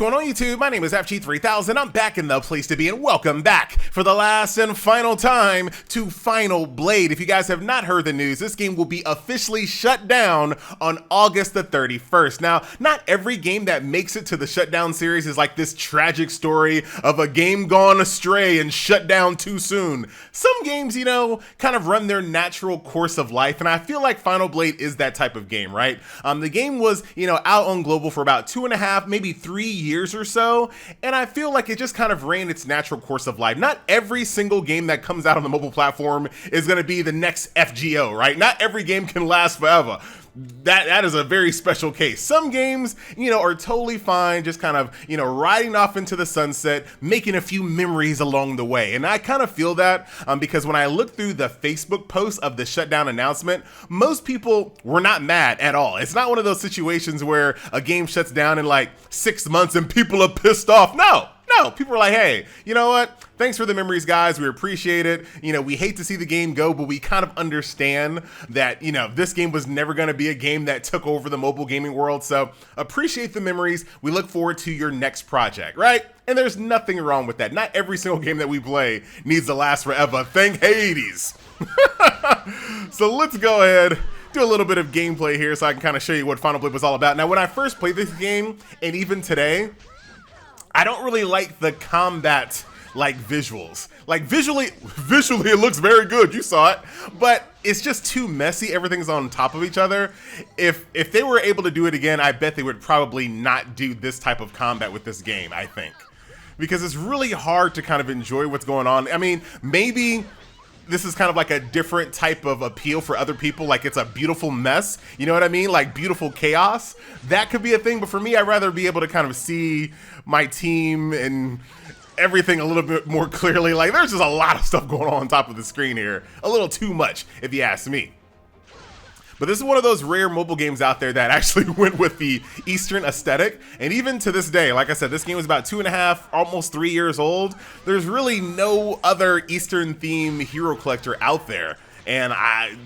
going on YouTube? My name is FG3000. I'm back in the place to be, and welcome back for the last and final time to Final Blade. If you guys have not heard the news, this game will be officially shut down on August the 31st. Now, not every game that makes it to the shutdown series is like this tragic story of a game gone astray and shut down too soon. Some games, you know, kind of run their natural course of life, and I feel like Final Blade is that type of game, right? The game was, you know, out on global for about 2.5, maybe 3 years or so, and I feel like it just kind of ran its natural course of life. Not every single game that comes out on the mobile platform is going to be the next FGO, right? Not every game can last forever. That is a very special case. Some games, you know, are totally fine, just kind of, you know, riding off into the sunset, making a few memories along the way. And I kind of feel that because when I look through the Facebook posts of the shutdown announcement, most people were not mad at all. It's not one of those situations where a game shuts down in like 6 months and people are pissed off. No, people are like, hey, you know what? Thanks for the memories, guys. We appreciate it. You know, we hate to see the game go, but we kind of understand that, you know, this game was never going to be a game that took over the mobile gaming world. So appreciate the memories. We look forward to your next project, right? And there's nothing wrong with that. Not every single game that we play needs to last forever. Thank Hades. So let's go ahead, do a little bit of gameplay here so I can kind of show you what Final Blade was all about. Now, when I first played this game, and even today, I don't really like the combat like visuals. Like visually it looks very good. You saw it, but it's just too messy. Everything's on top of each other. If they were able to do it again, I bet they would probably not do this type of combat with this game, I think. Because it's really hard to kind of enjoy what's going on. I mean, maybe this is kind of like a different type of appeal for other people. Like it's a beautiful mess. You know what I mean? Like beautiful chaos. That could be a thing. But for me, I'd rather be able to kind of see my team and everything a little bit more clearly. Like there's just a lot of stuff going on top of the screen here. A little too much, if you ask me. But this is one of those rare mobile games out there that actually went with the Eastern aesthetic. And even to this day, like I said, this game was about 2.5, almost 3 years old. There's really no other Eastern theme hero collector out there. And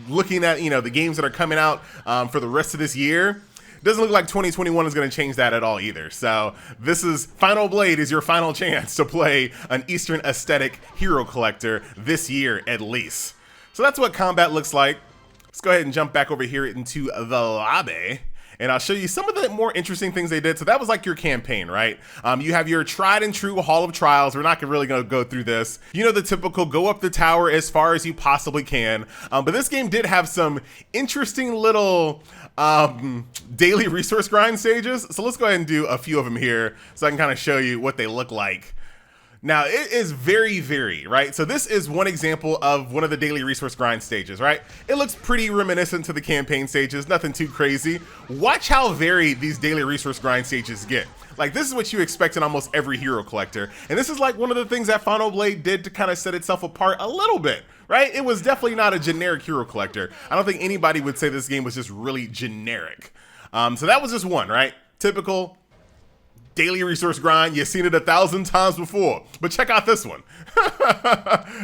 looking at, you know, the games that are coming out for the rest of this year, doesn't look like 2021 is going to change that at all either. So this is Final Blade is your final chance to play an Eastern aesthetic hero collector this year at least. So that's what combat looks like. Let's go ahead and jump back over here into the lobby, and I'll show you some of the more interesting things they did. So that was like your campaign, right? You have your tried and true Hall of Trials. We're not really going to go through this. You know, the typical go up the tower as far as you possibly can. But this game did have some interesting little daily resource grind stages. So let's go ahead and do a few of them here so I can kind of show you what they look like. Now, it is very varied, right? So this is one example of one of the daily resource grind stages, right? It looks pretty reminiscent to the campaign stages, nothing too crazy. Watch how varied these daily resource grind stages get. Like, this is what you expect in almost every hero collector. And this is like one of the things that Final Blade did to kind of set itself apart a little bit, right? It was definitely not a generic hero collector. I don't think anybody would say this game was just really generic. So that was just one, right? Typical daily resource grind. You've seen it 1,000 times before, but check out this one.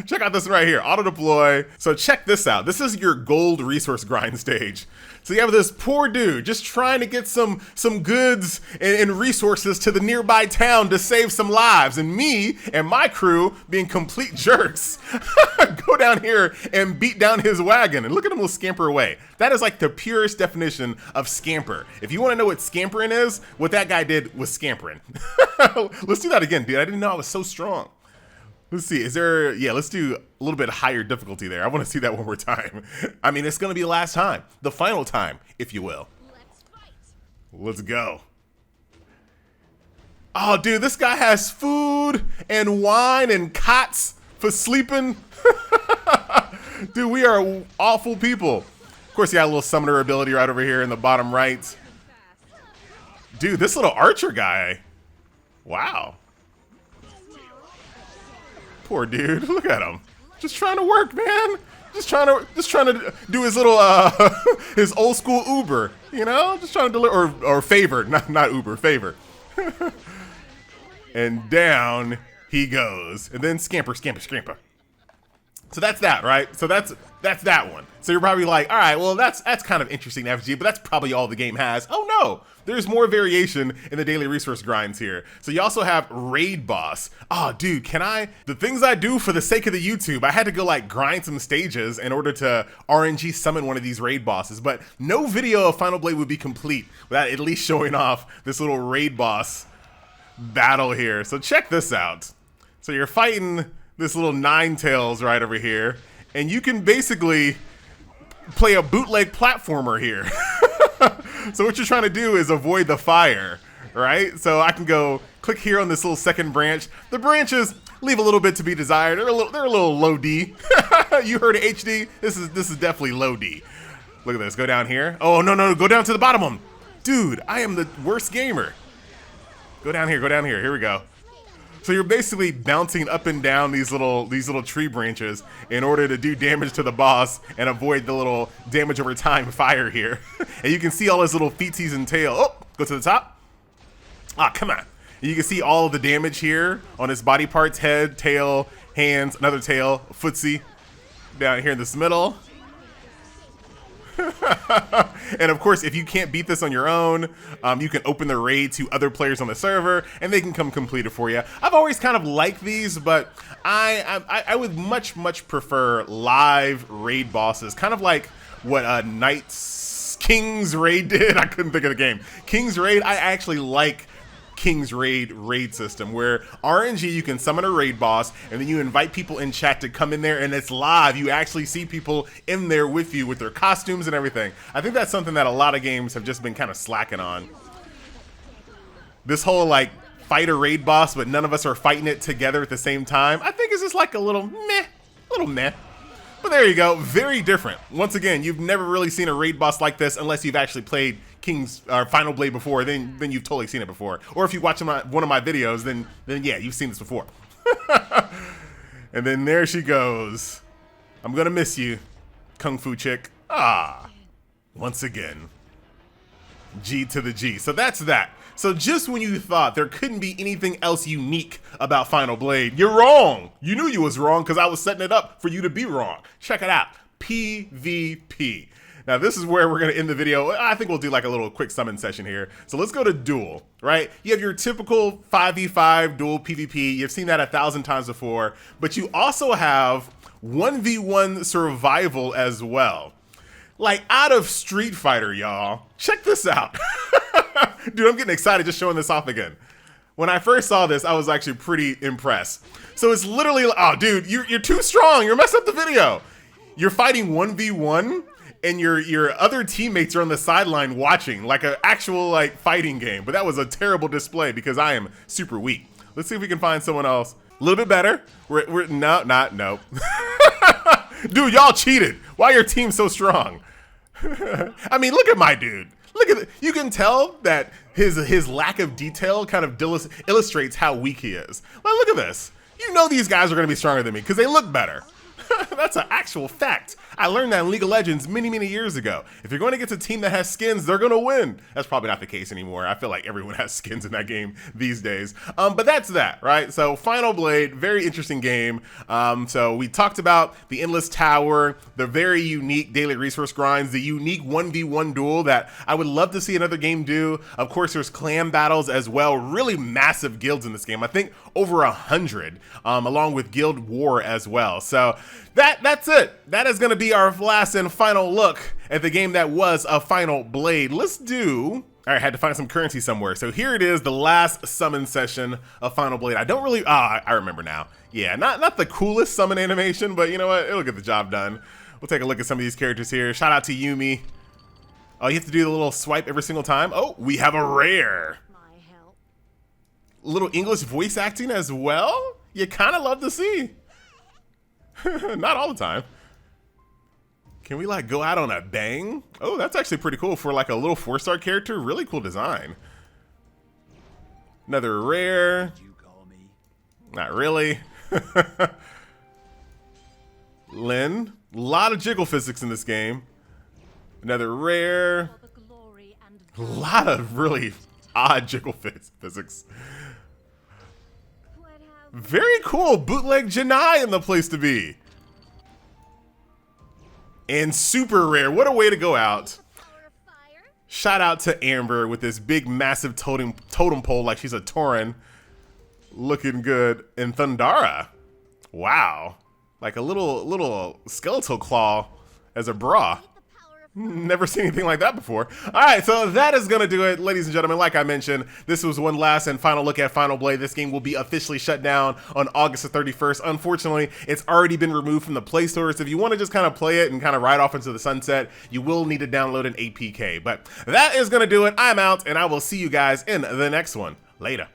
Check out this one right here, auto deploy. So check this out. This is your gold resource grind stage. So you have this poor dude just trying to get some goods and resources to the nearby town to save some lives. And me and my crew, being complete jerks, go down here and beat down his wagon. And look at him scamper away. That is like the purest definition of scamper. If you want to know what scampering is, what that guy did was scampering. Let's do that again, dude. I didn't know I was so strong. Let's see, is there, yeah, let's do a little bit higher difficulty there. I want to see that one more time. I mean, it's going to be the last time, the final time, if you will. Let's go. Oh, dude, this guy has food and wine and cots for sleeping. Dude, we are awful people. Of course, you got a little summoner ability right over here in the bottom right. Dude, this little archer guy. Wow. Poor dude, look at him. Just trying to work, man. Just trying to do his little his old school Uber, you know? Just trying to deliver or favor, not Uber, favor. And down he goes. And then scamper. So that's that, right? So that's that one. So you're probably like, all right, well, that's kind of interesting, FG, but that's probably all the game has. Oh no, there's more variation in the daily resource grinds here. So you also have raid boss. Oh, dude, the things I do for the sake of the YouTube, I had to go like grind some stages in order to RNG summon one of these raid bosses, but no video of Final Blade would be complete without at least showing off this little raid boss battle here. So check this out. So you're fighting this little Ninetales right over here, and you can basically play a bootleg platformer here. So what you're trying to do is avoid the fire, right? So I can go click here on this little second branch. The branches leave a little bit to be desired. They're a little low D. You heard of HD? This is definitely low D. Look at this. Go down here. Oh no, go down to the bottom of them. Dude, I am the worst gamer. Go down here. Here we go. So you're basically bouncing up and down these little tree branches in order to do damage to the boss and avoid the little damage over time fire here. And you can see all his little feetsies and tail. Oh, go to the top. Ah, come on. You can see all of the damage here on his body parts: head, tail, hands, another tail, footsie down here in this middle. And of course, if you can't beat this on your own, you can open the raid to other players on the server, and they can come complete it for you. I've always kind of liked these, but I would much prefer live raid bosses, kind of like what King's Raid did. I couldn't think of the game. King's Raid. I actually like King's raid system, where RNG, you can summon a raid boss and then you invite people in chat to come in there, and it's live. You actually see people in there with you with their costumes and everything. I think that's something that a lot of games have just been kind of slacking on. This whole like fight a raid boss but none of us are fighting it together at the same time, I think is just like a little meh. But there you go, very different. Once again, you've never really seen a raid boss like this unless you've actually played Final Blade before. Then you've totally seen it before. Or if you watch one of my videos, then yeah, you've seen this before. And then there she goes. I'm gonna miss you, Kung Fu chick. Ah, once again, G to the G. So that's that. So just when you thought there couldn't be anything else unique about Final Blade, you're wrong. You knew you was wrong because I was setting it up for you to be wrong. Check it out, PvP. Now this is where we're gonna end the video. I think we'll do like a little quick summon session here. So let's go to duel, right? You have your typical 5v5 duel PvP. You've seen that 1,000 times before, but you also have 1v1 survival as well. Like out of Street Fighter, y'all. Check this out. Dude, I'm getting excited just showing this off again. When I first saw this, I was actually pretty impressed. So it's literally, oh dude, you're too strong. You're messing up the video. You're fighting 1v1 and your other teammates are on the sideline watching like an actual like fighting game. But that was a terrible display because I am super weak. Let's see if we can find someone else a little bit better. No. Dude, y'all cheated. Why are your team so strong? I mean, look at my dude. Look at it. You can tell that his lack of detail kind of illustrates how weak he is. Well, look at this. You know these guys are going to be stronger than me because they look better. That's an actual fact. I learned that in League of Legends many years ago. If you're going against a team that has skins, they're going to win. That's probably not the case anymore. I feel like everyone has skins in that game these days. But that's that, right? So Final Blade, very interesting game. So we talked about the Endless Tower, the very unique daily resource grinds, the unique 1v1 duel that I would love to see another game do. Of course, there's clan battles as well. Really massive guilds in this game. I think over 100, along with guild war as well. So that's it. That is going to be our last and final look at the game that was a Final Blade. Let's do... All right, had to find some currency somewhere. So here it is, the last summon session of Final Blade. I don't really... I remember now. Yeah, not the coolest summon animation, but you know what? It'll get the job done. We'll take a look at some of these characters here. Shout out to Yumi. Oh, you have to do the little swipe every single time? Oh, we have a rare. Little English voice acting as well? You kind of love to see. Not all the time. Can we like go out on a bang? Oh, that's actually pretty cool for like a little 4-star character. Really cool design. Another rare. Did you call me? Not really. Lin. A lot of jiggle physics in this game. Another rare. A lot of really odd jiggle physics. Very cool. Bootleg Janai in the place to be. And super rare. What a way to go out. Shout out to Amber with this big, massive totem pole like she's a Tauren. Looking good. And Thundara. Wow. Like a little skeletal claw as a bra. Never seen anything like that before. All right, so that is going to do it, ladies and gentlemen. Like I mentioned, this was one last and final look at Final Blade. This game will be officially shut down on August the 31st. Unfortunately, it's already been removed from the Play Store, so if you want to just kind of play it and kind of ride off into the sunset, you will need to download an APK. But that is going to do it. I'm out, and I will see you guys in the next one. Later.